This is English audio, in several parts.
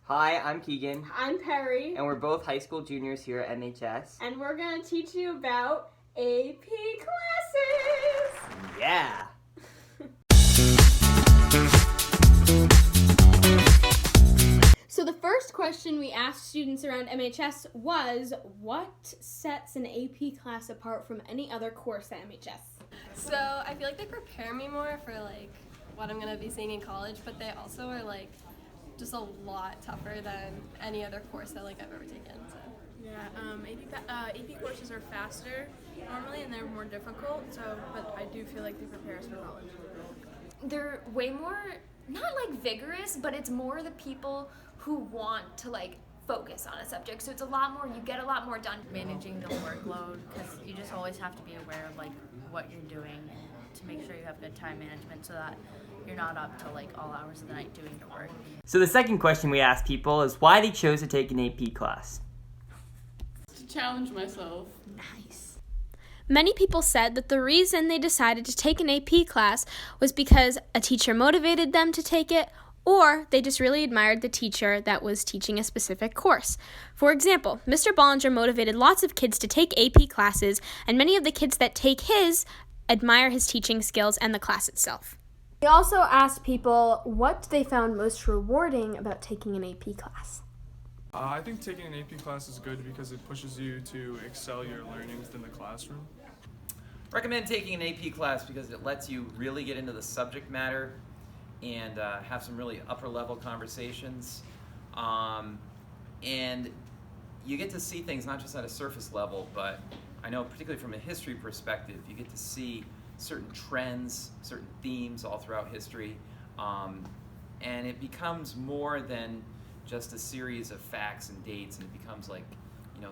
Hi, I'm Keegan. I'm Perry. And we're both high school juniors here at MHS. And we're going to teach you about AP classes. Yeah! So the first question we asked students around MHS was, what sets an AP class apart from any other course at MHS? So I feel like they prepare me more for what I'm going to be seeing in college, but they also are just a lot tougher than any other course that I've ever taken. So. Yeah, AP courses are faster normally and they're more difficult, but I do feel like they prepare us for college. They're way more, not vigorous, but it's more the people who want to focus on a subject. So it's you get a lot more done. Managing the workload, because you just always have to be aware of what you're doing to make sure you have good time management so that you're not up till all hours of the night doing your work. So the second question we asked people is why they chose to take an AP class. To challenge myself. Nice. Many people said that the reason they decided to take an AP class was because a teacher motivated them to take it, or they just really admired the teacher that was teaching a specific course. For example, Mr. Bollinger motivated lots of kids to take AP classes, and many of the kids that take his admire his teaching skills and the class itself. We also asked people what they found most rewarding about taking an AP class. I think taking an AP class is good because it pushes you to excel your learning within the classroom. Recommend taking an AP class because it lets you really get into the subject matter and have some really upper level conversations. And you get to see things not just at a surface level, but I know particularly from a history perspective, you get to see certain trends, certain themes all throughout history. And it becomes more than just a series of facts and dates, and it becomes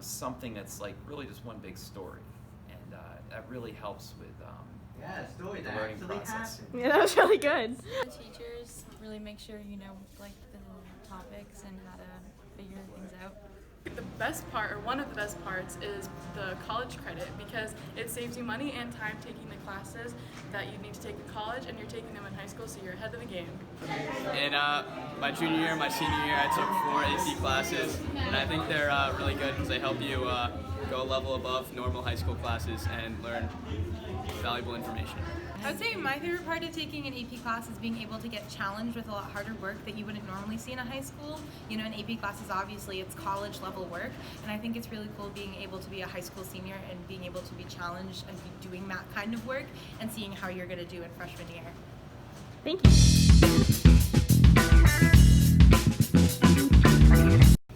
something that's really just one big story. And that really helps with the learning process. Yeah, that was really good. The teachers really make sure you know the topics and how to figure things out. The best part, or one of the best parts, is the college credit because it saves you money and time taking the classes that you need to take in college, and you're taking them in high school, so you're ahead of the game. In my junior year, my senior year, I took 4 AP classes, and I think they're really good because they help you go a level above normal high school classes and learn valuable information. I would say my favorite part of taking an AP class is being able to get challenged with a lot harder work that you wouldn't normally see in a high school. You know, an AP class is obviously it's college level work, and I think it's really cool being able to be a high school senior and being able to be challenged and be doing that kind of work and seeing how you're going to do in freshman year. Thank you.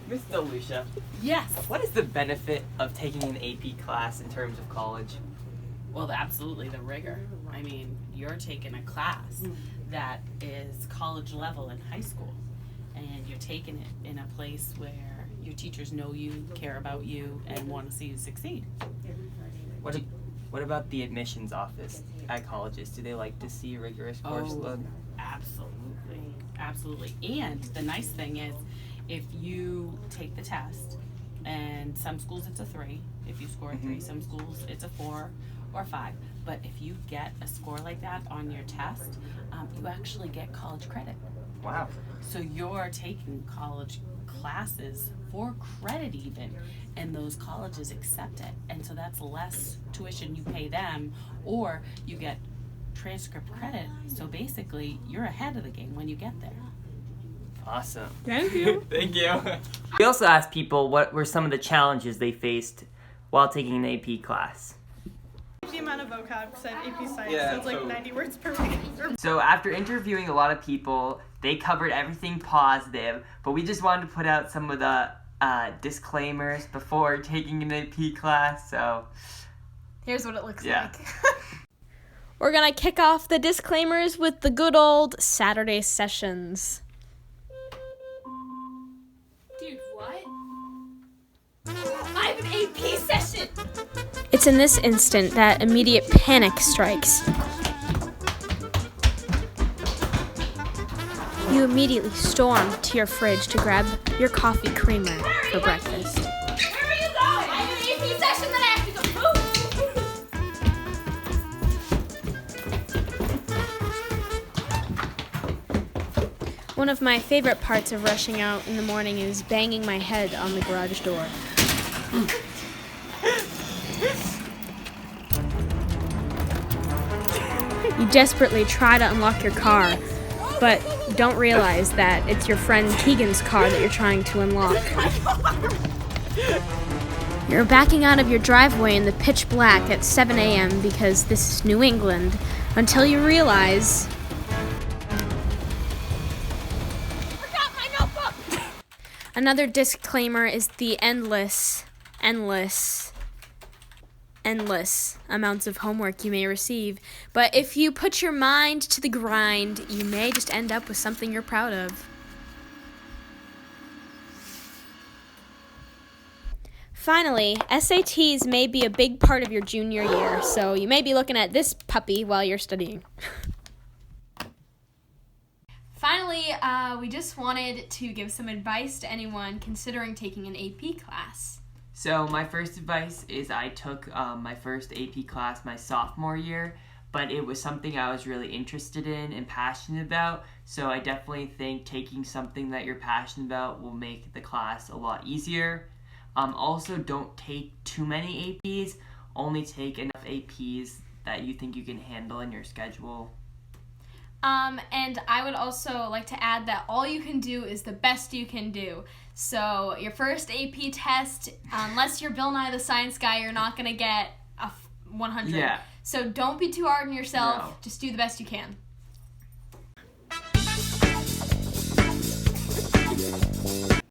Miss Delucia. Yes. What is the benefit of taking an AP class in terms of college? Well, absolutely the rigor. I mean, you're taking a class that is college level in high school, and you're taking it in a place where your teachers know you, care about you, and want to see you succeed. What about the admissions office at colleges? Do they like to see a rigorous course load? Absolutely. Absolutely. And the nice thing is, if you take the test, and some schools it's a 3, if you score a 3, some schools it's a 4 or 5. But if you get a score like that on your test, you actually get college credit. Wow. So you're taking college classes for credit even, and those colleges accept it. And so that's less tuition you pay them, or you get transcript credit. So basically, you're ahead of the game when you get there. Awesome. Thank you. Thank you. We also asked people what were some of the challenges they faced while taking an AP class. The amount of vocab, because I have AP Science, Yeah, so it's 90 words per week. So after interviewing a lot of people, they covered everything positive, but we just wanted to put out some of the disclaimers before taking an AP class, so... Here's what it looks like. We're going to kick off the disclaimers with the good old Saturday sessions. Dude, what? I have an AP session! It's in this instant that immediate panic strikes. You immediately storm to your fridge to grab your coffee creamer for breakfast. Where are you going? I have an AP session that I have to go. One of my favorite parts of rushing out in the morning is banging my head on the garage door. You desperately try to unlock your car, but don't realize that it's your friend Keegan's car that you're trying to unlock. You're backing out of your driveway in the pitch black at 7 a.m. because this is New England, until you realize... Another disclaimer is the endless amounts of homework you may receive. But if you put your mind to the grind, you may just end up with something you're proud of. Finally, SATs may be a big part of your junior year, so you may be looking at this puppy while you're studying. Finally, we just wanted to give some advice to anyone considering taking an AP class. So my first advice is I took my first AP class my sophomore year, but it was something I was really interested in and passionate about, so I definitely think taking something that you're passionate about will make the class a lot easier. Also, don't take too many APs, only take enough APs that you think you can handle in your schedule. And I would also like to add that all you can do is the best you can do. So your first AP test, unless you're Bill Nye the Science Guy, you're not going to get a 100. Yeah. So don't be too hard on yourself. No. Just do the best you can.